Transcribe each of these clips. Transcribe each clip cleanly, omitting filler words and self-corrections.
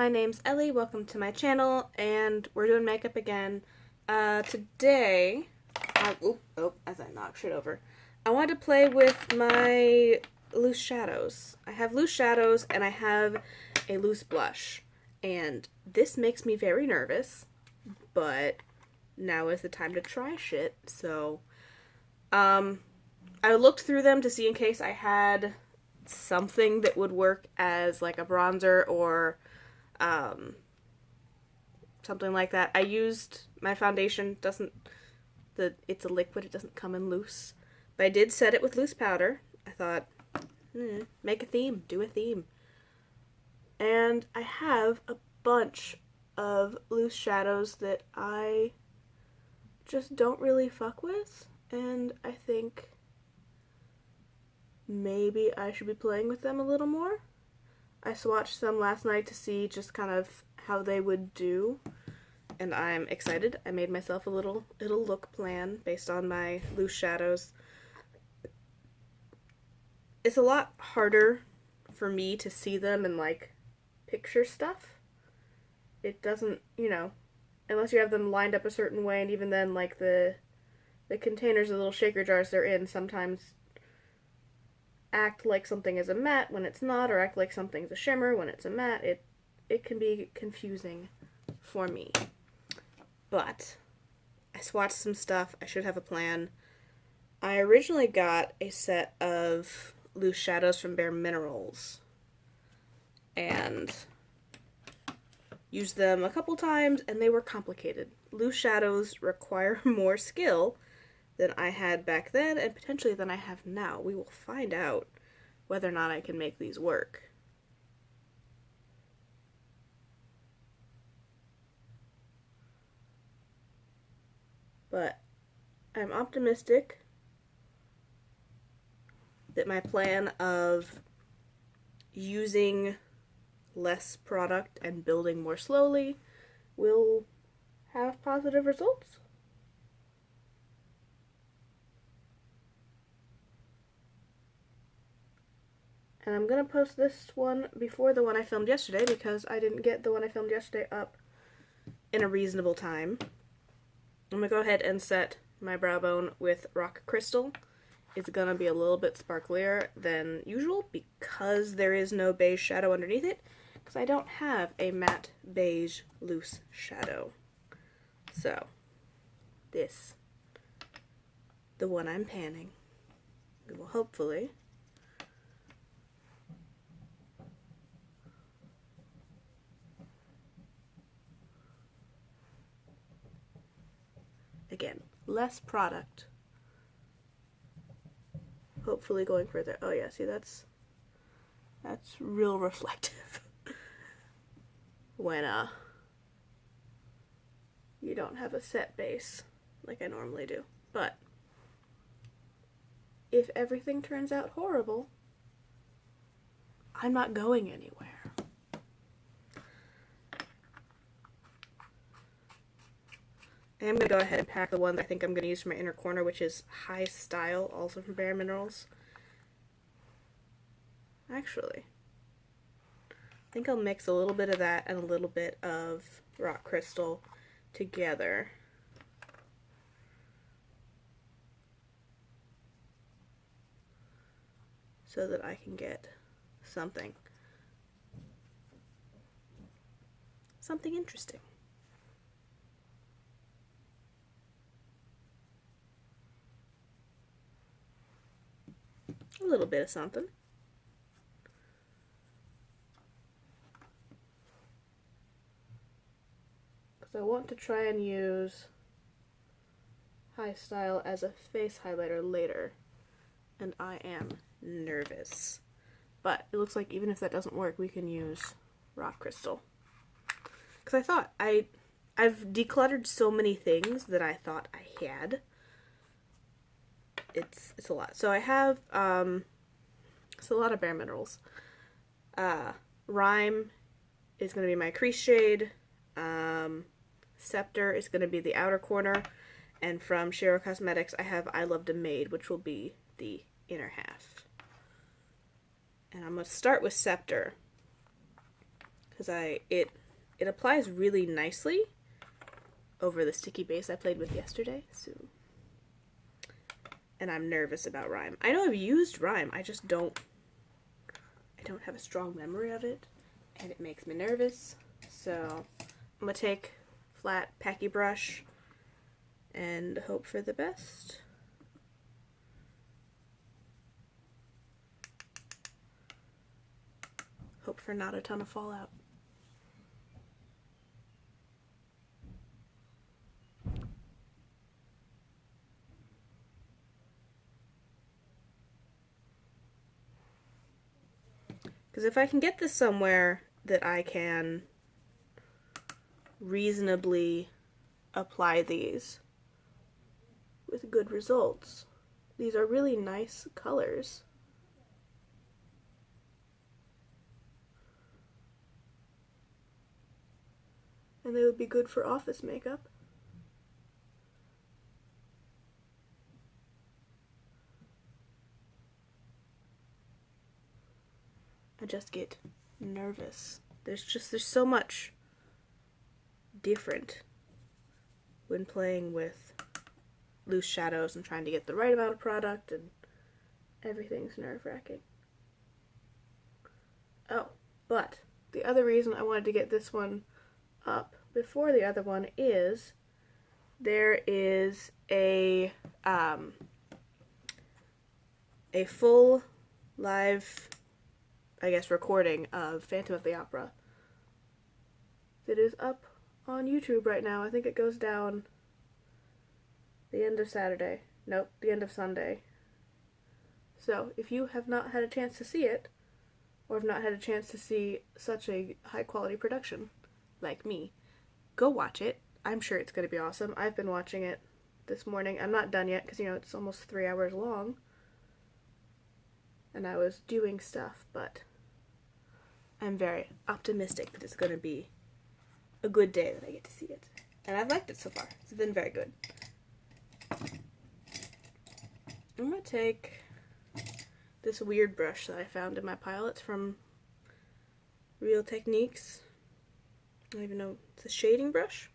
my name's Ellie, welcome to my channel, and we're doing makeup again. Today, as I knock shit over, I wanted to play with my loose shadows. I have loose shadows and I have a loose blush, and this makes me very nervous, but now is the time to try shit, so, I looked through them to see in case I had something that would work as like a bronzer or something like that. I used my foundation, it's a liquid, it doesn't come in loose, but I did set it with loose powder. I thought, make a theme, do a theme. And I have a bunch of loose shadows that I just don't really fuck with, and I think maybe I should be playing with them a little more. I swatched some last night to see just kind of how they would do, and I'm excited. I made myself a little look plan based on my loose shadows. It's a lot harder for me to see them and like picture stuff. It doesn't, unless you have them lined up a certain way, and even then, like the containers, the little shaker jars they're in, sometimes act like something is a matte when it's not, or act like something's a shimmer when it's a matte. It can be confusing for me. But I swatched some stuff. I should have a plan. I originally got a set of loose shadows from Bare Minerals and used them a couple times, and they were complicated. Loose shadows require more skill than I had back then, and potentially than I have now. We will find out whether or not I can make these work. But I'm optimistic that my plan of using less product and building more slowly will have positive results. And I'm going to post this one before the one I filmed yesterday because I didn't get the one I filmed yesterday up in a reasonable time. I'm going to go ahead and set my brow bone with rock crystal. It's going to be a little bit sparklier than usual because there is no beige shadow underneath it, because I don't have a matte beige loose shadow. So, this, the one I'm panning, we will hopefully again, less product. Hopefully going further. Oh yeah, see that's real reflective when you don't have a set base like I normally do. But if everything turns out horrible, I'm not going anywhere. I am going to go ahead and pack the one that I think I'm going to use for my inner corner, which is High Style, also from Bare Minerals. Actually, I think I'll mix a little bit of that and a little bit of rock crystal together. So that I can get something interesting. A little bit of something. Because I want to try and use High Style as a face highlighter later, and I am nervous. But it looks like even if that doesn't work, we can use rock crystal. Because I thought I've decluttered so many things that I thought I had. It's a lot. So I have it's a lot of Bare Minerals. Rhyme is going to be my crease shade. Scepter is going to be the outer corner. And from Shiro Cosmetics, I have I Loved a Maid, which will be the inner half. And I'm going to start with Scepter, because it applies really nicely over the sticky base I played with yesterday. So, and I'm nervous about Rhyme. I know I've used Rhyme, I just don't have a strong memory of it, and it makes me nervous. So I'm gonna take flat packy brush and hope for the best. Hope for not a ton of fallout. Because if I can get this somewhere that I can reasonably apply these with good results, these are really nice colors. And they would be good for office makeup. I just get nervous. There's so much different when playing with loose shadows and trying to get the right amount of product, and everything's nerve-wracking. Oh, but the other reason I wanted to get this one up before the other one is there is a full live, I guess, recording of Phantom of the Opera that is up on YouTube right now. I think it goes down the end of Saturday. Nope, the end of Sunday. So if you have not had a chance to see it, or have not had a chance to see such a high quality production like me, go watch it. I'm sure it's going to be awesome. I've been watching it this morning. I'm not done yet because, you know, it's almost 3 hours long. And I was doing stuff, but I'm very optimistic that it's going to be a good day that I get to see it. And I've liked it so far. It's been very good. I'm going to take this weird brush that I found in my pile. It's from Real Techniques. I don't even know. It's a shading brush.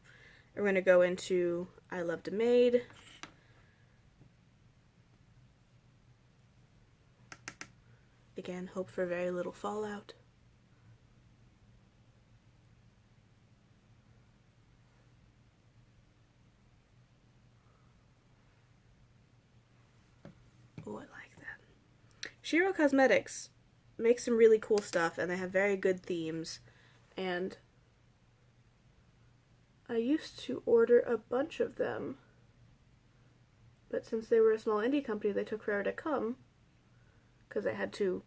We're going to go into I Loved a Maid. Again, hope for very little fallout. Oh, I like that. Shiro Cosmetics makes some really cool stuff, and they have very good themes. And I used to order a bunch of them, but since they were a small indie company, they took forever to come, because they had to,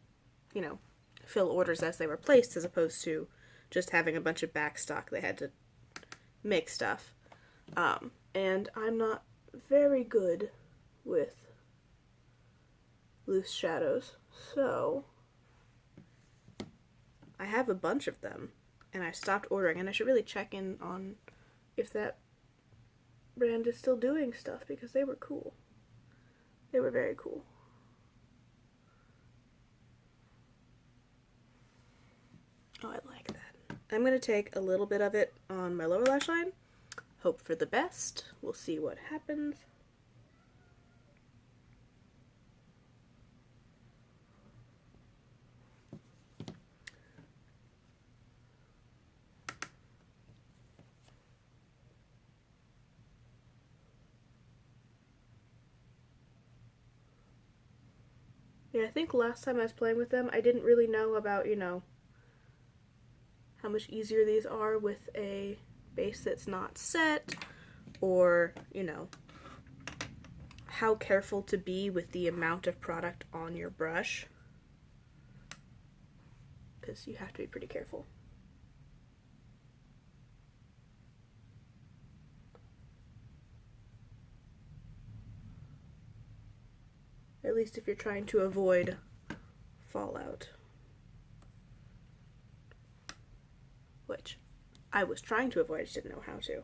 you know, fill orders as they were placed, as opposed to just having a bunch of back stock. They had to make stuff. And I'm not very good with loose shadows, so I have a bunch of them, and I stopped ordering, and I should really check in on if that brand is still doing stuff, because they were cool. They were very cool. Oh, I like that. I'm going to take a little bit of it on my lower lash line. Hope for the best. We'll see what happens. Yeah, I think last time I was playing with them, I didn't really know about, you know, how much easier these are with a base that's not set, or, you know, how careful to be with the amount of product on your brush, because you have to be pretty careful. At least if you're trying to avoid fallout. Which I was trying to avoid, I just didn't know how to.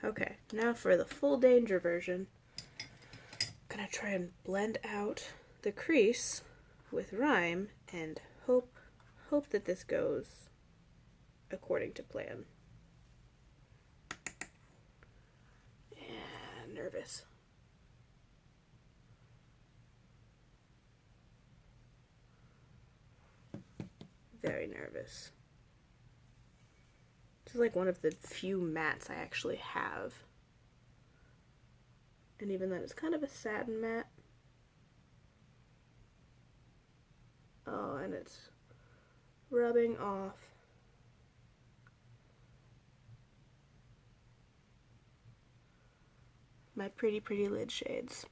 Okay, now for the full danger version. I'm gonna try and blend out the crease with Rhyme and hope that this goes according to plan. And nervous. Very nervous. This is like one of the few mattes I actually have. And even then, it's kind of a satin matte. Oh, and it's rubbing off. My pretty, pretty lid shades.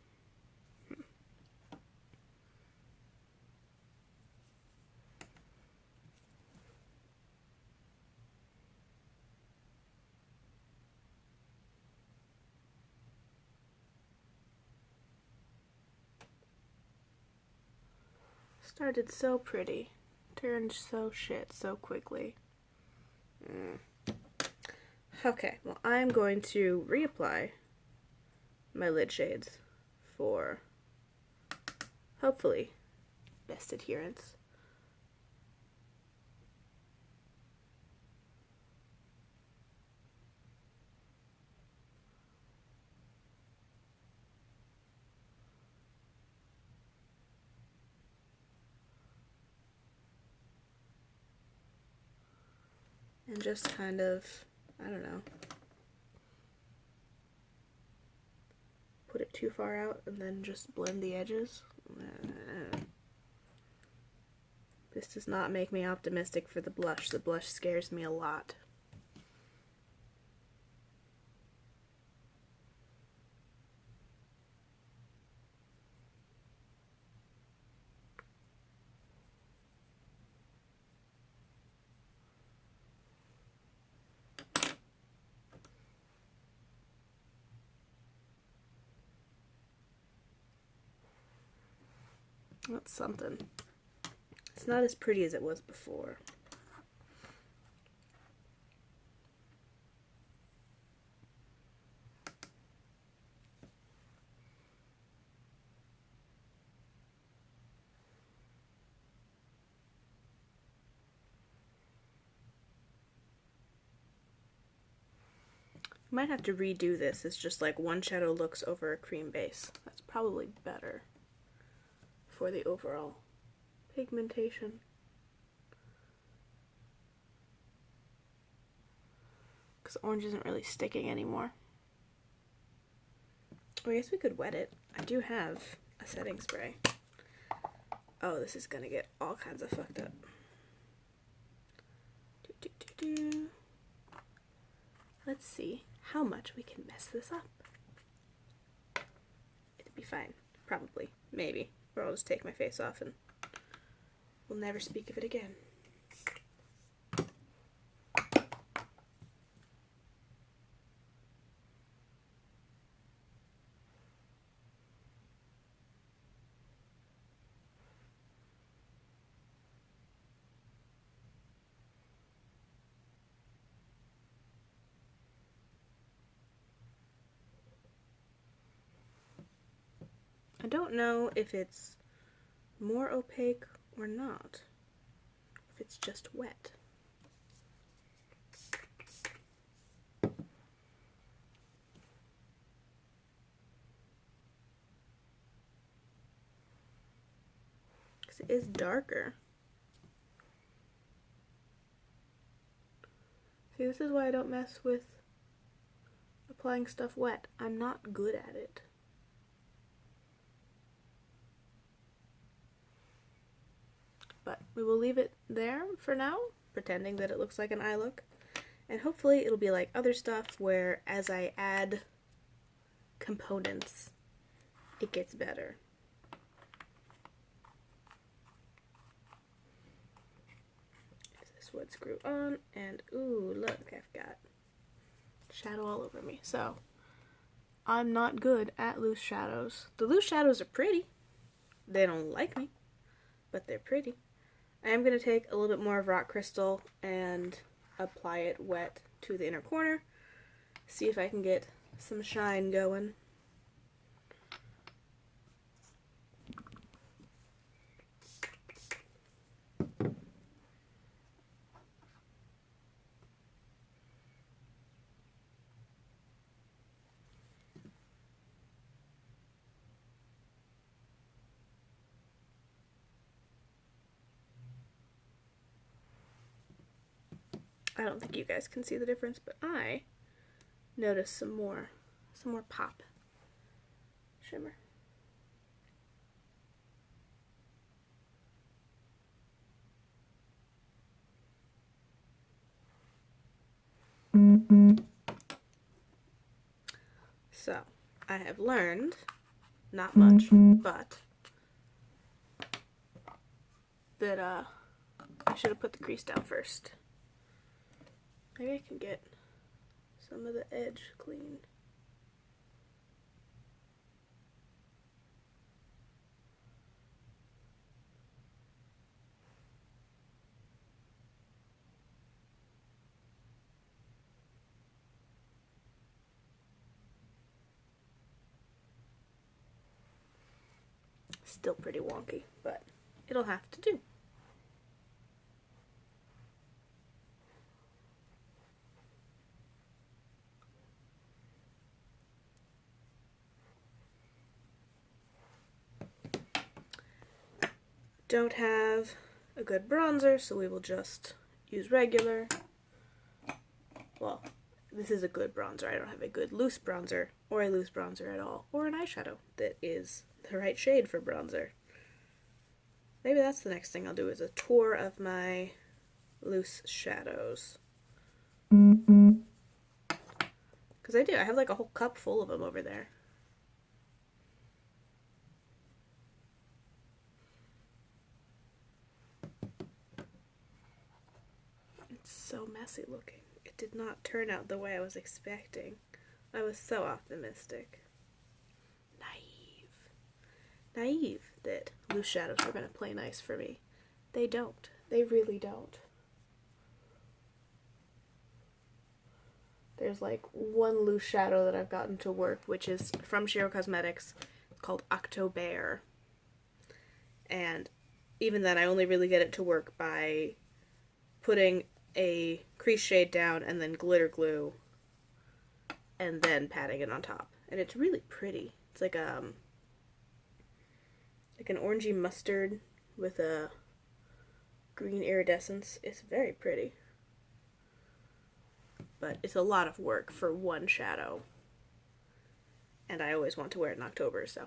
Started so pretty, turned so shit so quickly. Okay, well, I'm going to reapply my lid shades for, hopefully, best adherence. And just kind of, I don't know, put it too far out and then just blend the edges. This does not make me optimistic for the blush. The blush scares me a lot. That's something. It's not as pretty as it was before. Might have to redo this. It's just like one shadow looks over a cream base. That's probably better for the overall pigmentation. Because orange isn't really sticking anymore. I guess we could wet it. I do have a setting spray. Oh, this is gonna get all kinds of fucked up. Let's see how much we can mess this up. It'll be fine. Probably. Maybe. Or I'll just take my face off and we'll never speak of it again. I don't know if it's more opaque or not. If it's just wet. Because it is darker. See, this is why I don't mess with applying stuff wet. I'm not good at it. But we will leave it there for now, pretending that it looks like an eye look. And hopefully it'll be like other stuff where as I add components, it gets better. This would screw on, and ooh, look, I've got shadow all over me. So, I'm not good at loose shadows. The loose shadows are pretty. They don't like me, but they're pretty. I am going to take a little bit more of rock crystal and apply it wet to the inner corner. see if I can get some shine going. I don't think you guys can see the difference, but I notice some more pop shimmer. So, I have learned, not much, but that I should have put the crease down first. Maybe I can get some of the edge clean. Still pretty wonky, but it'll have to do. Don't have a good bronzer, so we will just use regular. Well, this is a good bronzer. I don't have a good loose bronzer, or a loose bronzer at all, or an eyeshadow that is the right shade for bronzer. Maybe that's the next thing I'll do, is a tour of my loose shadows. Because I do. I have like a whole cup full of them over there. It's so messy looking. It did not turn out the way I was expecting. I was so optimistic. Naive that loose shadows were going to play nice for me. They don't. They really don't. There's like one loose shadow that I've gotten to work, which is from Shiro Cosmetics. It's called October. And even then, I only really get it to work by putting a crease shade down and then glitter glue and then patting it on top. And it's really pretty. It's like an orangey mustard with a green iridescence. It's very pretty. But it's a lot of work for one shadow. And I always want to wear it in October, so.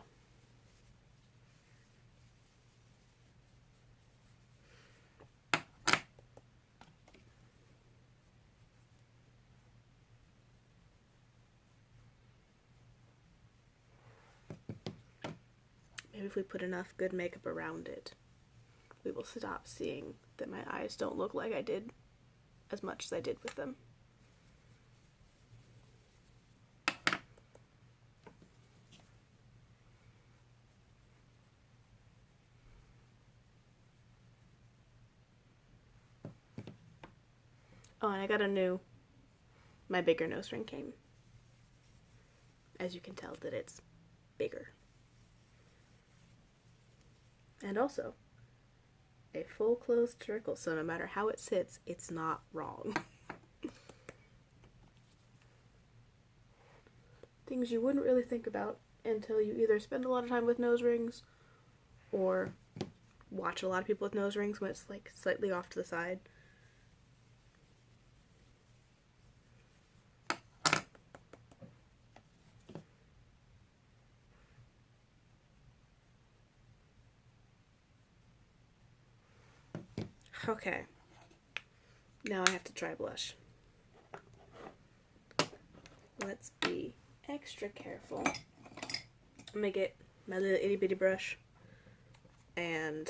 Maybe if we put enough good makeup around it, we will stop seeing that my eyes don't look like I did as much as I did with them. Oh, and I got my bigger nose ring came. As you can tell that it's bigger. And also, a full closed circle, so no matter how it sits, it's not wrong. Things you wouldn't really think about until you either spend a lot of time with nose rings or watch a lot of people with nose rings when it's like slightly off to the side. Okay, now I have to try blush. Let's be extra careful. I'm gonna get my little itty bitty brush and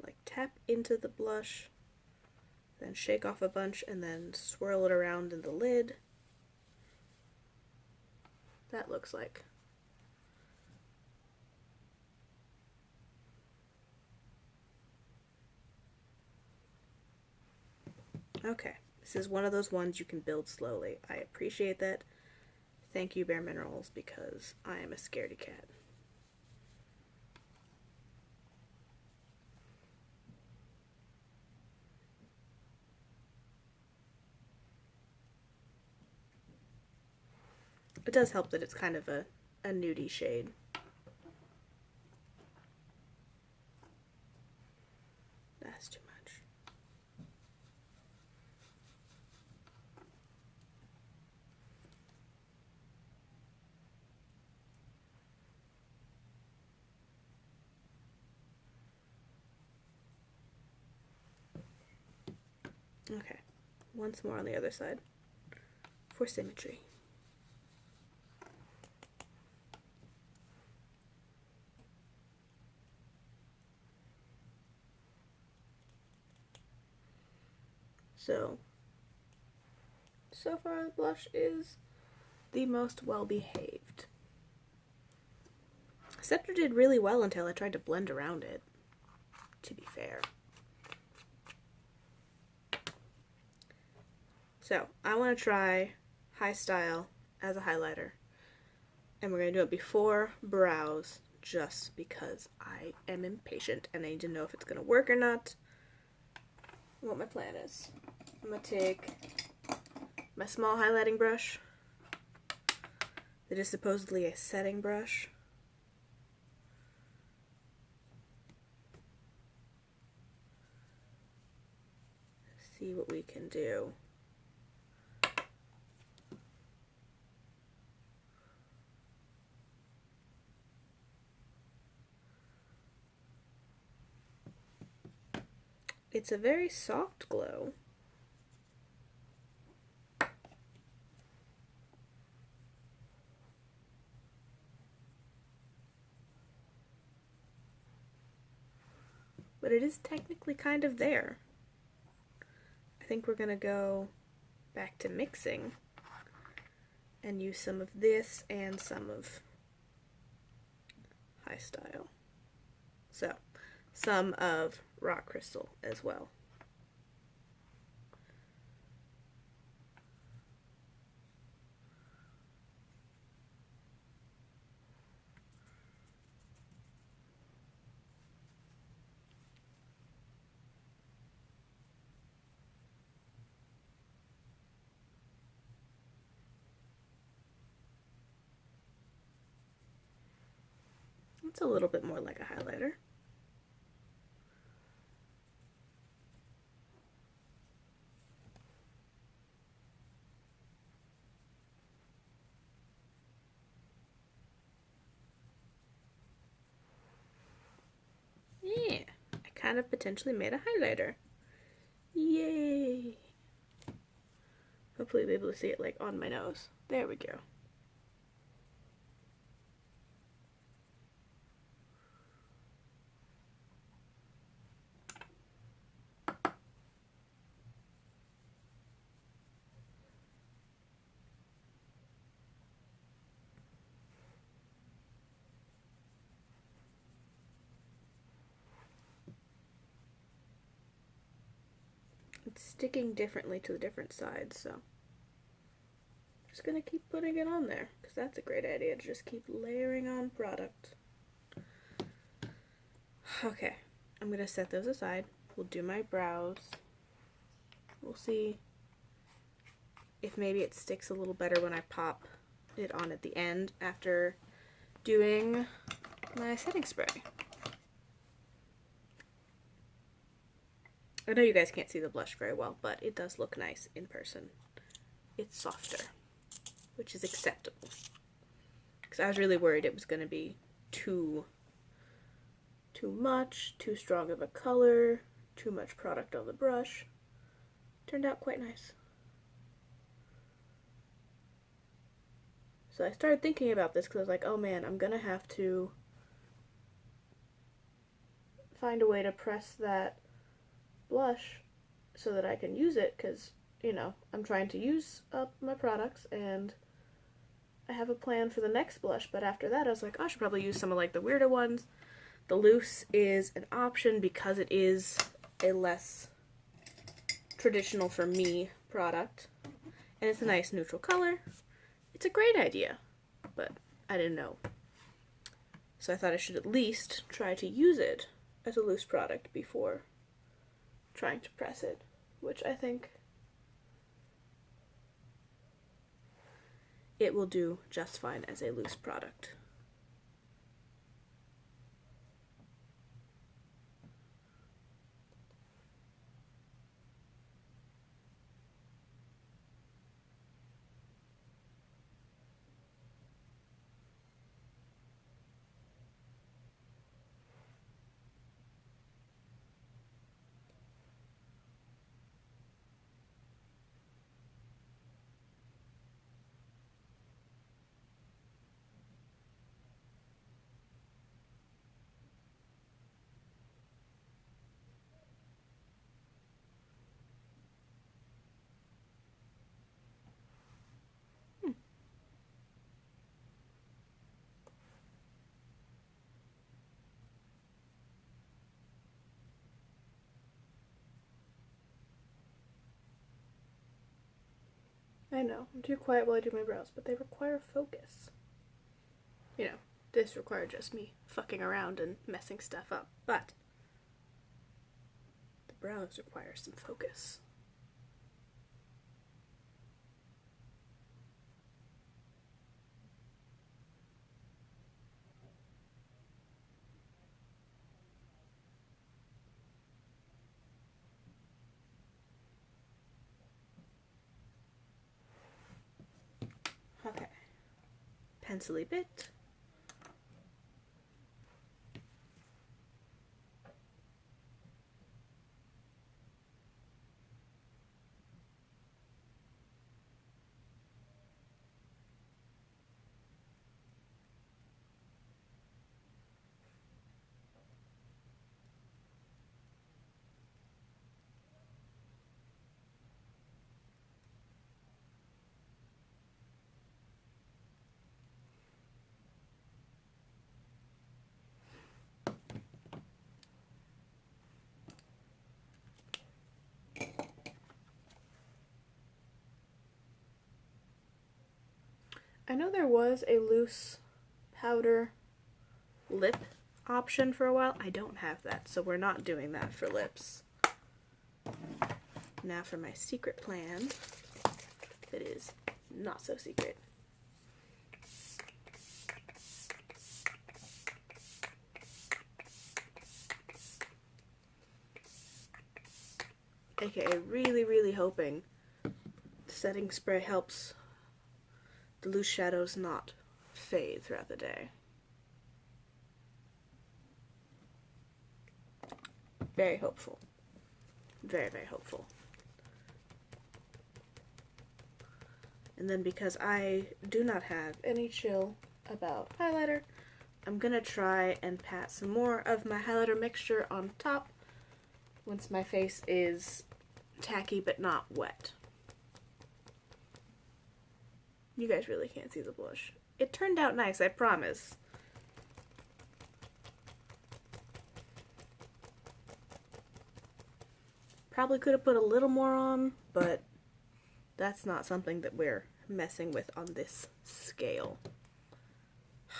like tap into the blush, then shake off a bunch and then swirl it around in the lid. That looks like. Okay, this is one of those ones you can build slowly. I appreciate that. Thank you, Bare Minerals, because I am a scaredy cat. It does help that it's kind of a nudie shade. That's too much. Okay, once more on the other side for symmetry. So far the blush is the most well-behaved. Scepter did really well until I tried to blend around it, to be fair. So, I want to try High Style as a highlighter. And we're going to do it before brows, just because I am impatient and I need to know if it's going to work or not. What my plan is. I'm going to take my small highlighting brush that is supposedly a setting brush. See what we can do. It's a very soft glow. But it is technically kind of there. I think we're gonna go back to mixing and use some of this and some of High Style. So, some of Rock Crystal as well. It's a little bit more like a highlighter. Yeah, I kind of potentially made a highlighter. Yay! Hopefully you'll be able to see it like on my nose. There we go. It's sticking differently to the different sides, so I'm just gonna keep putting it on there, because that's a great idea, to just keep layering on product. Okay, I'm gonna set those aside. We'll do my brows. We'll see if maybe it sticks a little better when I pop it on at the end after doing my setting spray. I know you guys can't see the blush very well, but it does look nice in person. It's softer, which is acceptable. Because I was really worried it was going to be too much, too strong of a color, too much product on the brush. Turned out quite nice. So I started thinking about this because I was like, oh man, I'm going to have to find a way to press that blush so that I can use it, because, you know, I'm trying to use up my products and I have a plan for the next blush, but after that I was like, oh, I should probably use some of like the weirder ones. The loose is an option because it is a less traditional for me product. And it's a nice neutral color. It's a great idea, but I didn't know. So I thought I should at least try to use it as a loose product before trying to press it, which I think it will do just fine as a loose product. I know, I'm too quiet while I do my brows, but they require focus. You know, this required just me fucking around and messing stuff up, but the brows require some focus. Okay, pencil-y bit. I know there was a loose powder lip option for a while. I don't have that, so we're not doing that for lips. Now for my secret plan that is not so secret. AKA really hoping the setting spray helps the loose shadows not fade throughout the day. Very hopeful. Very hopeful. And then because I do not have any chill about highlighter, I'm gonna try and pat some more of my highlighter mixture on top once my face is tacky but not wet. You guys really can't see the blush. It turned out nice, I promise. Probably could have put a little more on, but that's not something that we're messing with on this scale.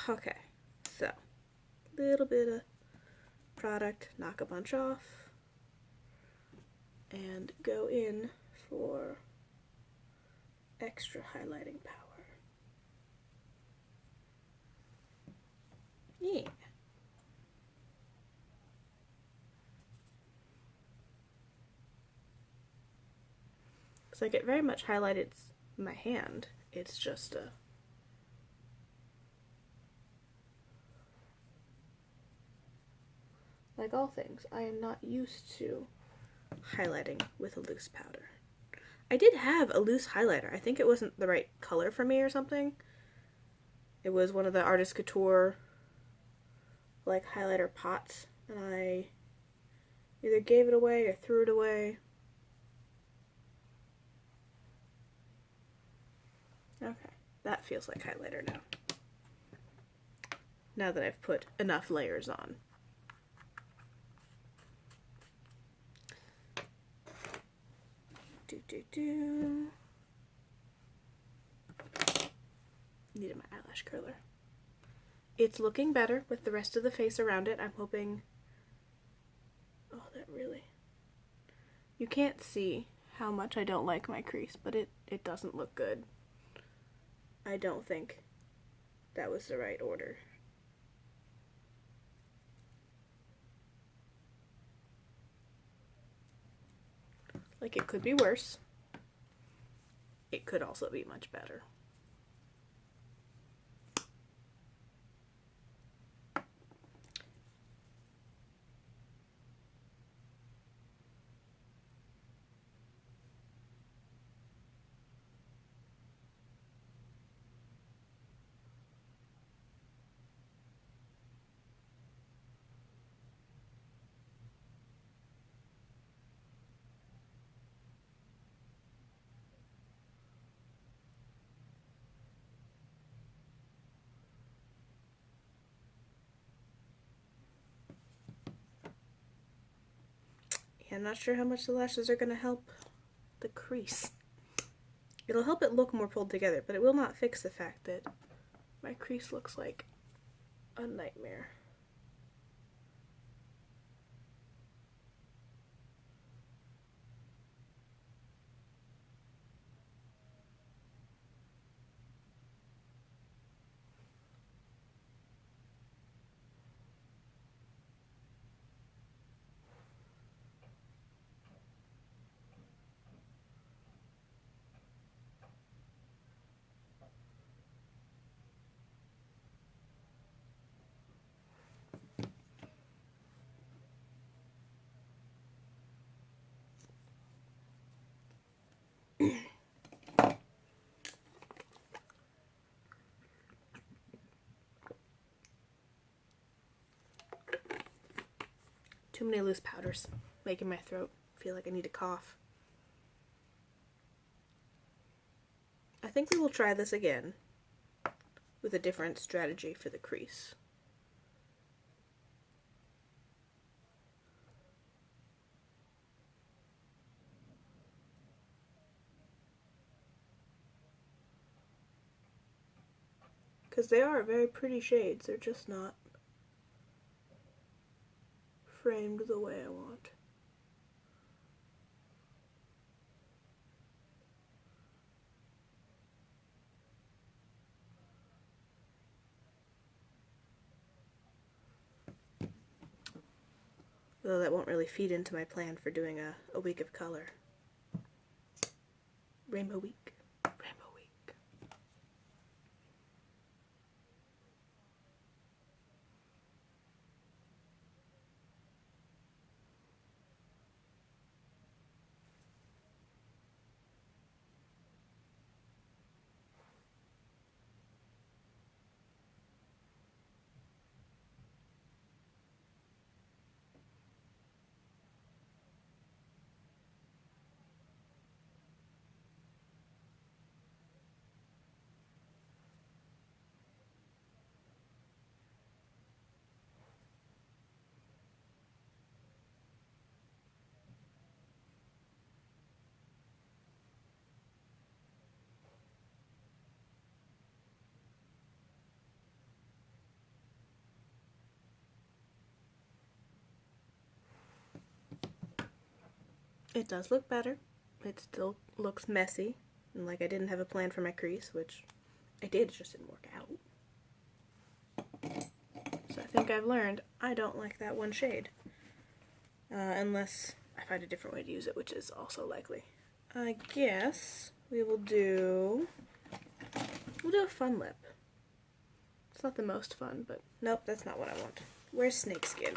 Okay, so a little bit of product, knock a bunch off, and go in for extra highlighting power. Yeah. It's like it very much highlighted my hand. It's just a like all things, I am not used to highlighting with a loose powder. I did have a loose highlighter. I think it wasn't the right color for me or something. It was one of the Artist Couture like highlighter pots, and I either gave it away or threw it away. Okay, that feels like highlighter now. Now that I've put enough layers on. Needed my eyelash curler. It's looking better with the rest of the face around it. I'm hoping... Oh, that really... You can't see how much I don't like my crease, but it doesn't look good. I don't think that was the right order. Like, it could be worse. It could also be much better. I'm not sure how much the lashes are going to help the crease. It'll help it look more pulled together, but it will not fix the fact that my crease looks like a nightmare. Too many loose powders, making my throat feel like I need to cough. I think we will try this again with a different strategy for the crease. Because they are very pretty shades, they're just not framed the way I want. Though that won't really feed into my plan for doing a week of color. Rainbow week. Rainbow week. It does look better. It still looks messy, and like I didn't have a plan for my crease, which I did, it just didn't work out. So I think I've learned I don't like that one shade. Unless I find a different way to use it, which is also likely. I guess we'll do a fun lip. It's not the most fun, but nope, that's not what I want. Where's Snakeskin?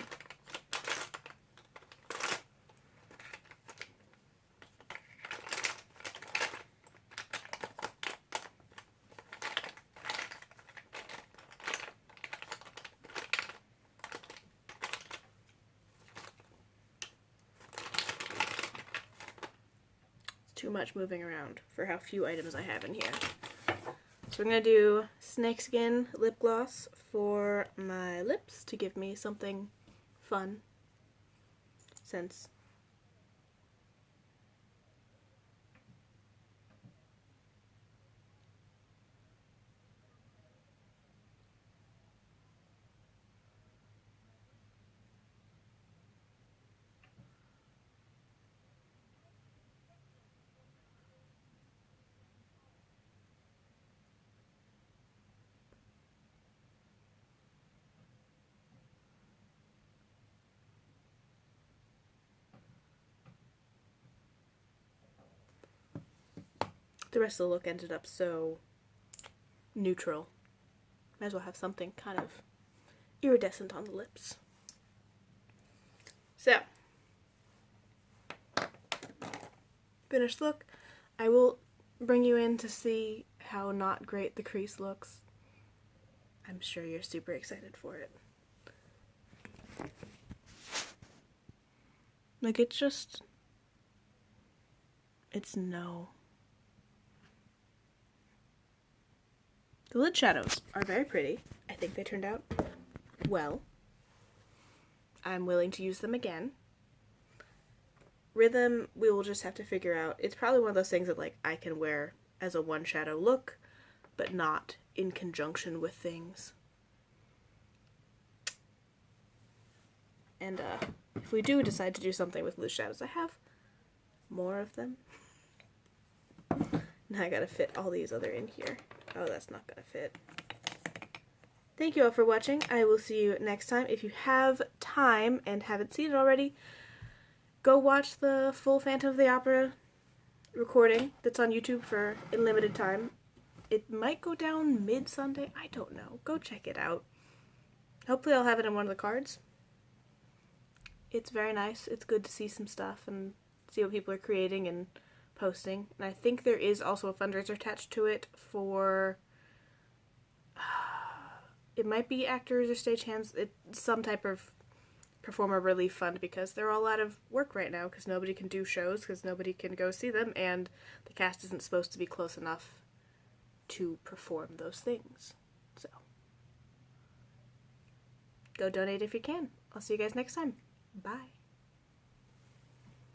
Too much moving around for how few items I have in here. So I'm going to do Snakeskin lip gloss for my lips to give me something fun, since the rest of the look ended up so neutral. Might as well have something kind of iridescent on the lips. So, finished look. I will bring you in to see how not great the crease looks. I'm sure you're super excited for it. Like, it's no. The lid shadows are very pretty. I think they turned out well. I'm willing to use them again. Rhythm, we will just have to figure out. It's probably one of those things that, like, I can wear as a one shadow look, but not in conjunction with things. And if we do decide to do something with loose shadows, I have more of them. Now I gotta fit all these other in here. Oh, that's not gonna fit. Thank you all for watching. I will see you next time. If you have time and haven't seen it already, go watch the full Phantom of the Opera recording that's on YouTube for a limited time. It might go down mid-Sunday. I don't know. Go check it out. Hopefully I'll have it in one of the cards. It's very nice. It's good to see some stuff and see what people are creating and posting. And I think there is also a fundraiser attached to it for... it might be actors or stagehands. It's some type of performer relief fund because they're all out of work right now because nobody can do shows because nobody can go see them and the cast isn't supposed to be close enough to perform those things. So, go donate if you can. I'll see you guys next time. Bye.